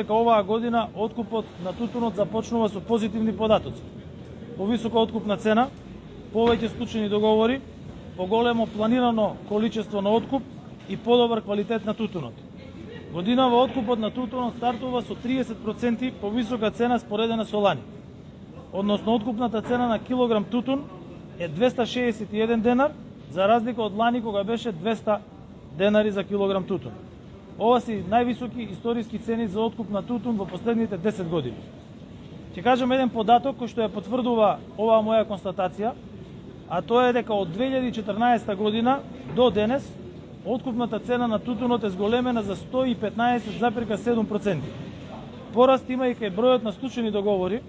Оваа година откупот на тутунот започнува со позитивни податоци. Повисока откупна цена, повеќе склучени договори, поголемо планирано количество на откуп и подобар квалитет на тутунот. Годинава откупот на тутунот стартува со 30% повисока цена споредена со лани. Односно откупната цена на килограм тутун е 261 денар, за разлика од лани кога беше 200 денари за килограм тутун. Ова се највисоки историски цени за откуп на тутун во последните 10 години. Ќе кажам еден податок кој што ја потврдува оваа моја констатација, а тоа е дека од 2014 година до денес откупната цена на тутунот е зголемена за 115,7%. Пораст има и кај бројот на склучени договори.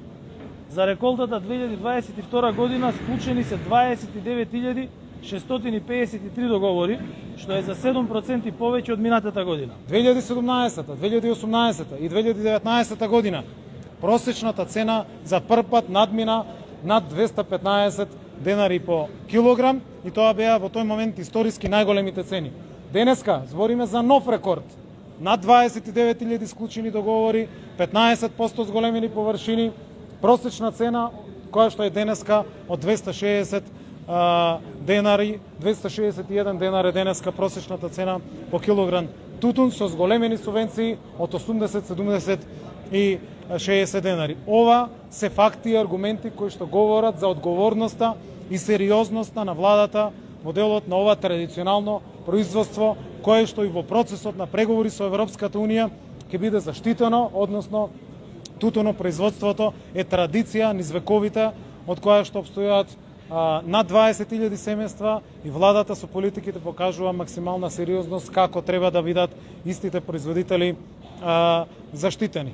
За реколтата 2022 година склучени се 29.653 договори, што е за 7% повеќе од минатата година. 2017, 2018 и 2019 година просечната цена за прв пат надмина над 215 денари по килограм и тоа беа во тој момент историски најголемите цени. Денеска збориме за нов рекорд. Над 29.000 склучени договори, 15% зголемени површини, просечна цена која што е денеска од 260 денари, 261 денар е денеска просечната цена по килограм тутун со зголемени субвенции од 80, 70 и 60 денари. Ова се факти и аргументи кои што говорат за одговорноста и сериозноста на владата во делот на ова традиционално производство, кое што и во процесот на преговори со Европската Унија ќе биде заштитено, односно тутунопроизводството е традиција низ вековите од која што обстојаат над 20.000 семејства и владата со политиките покажува максимална сериозност како треба да бидат истите производители заштитени.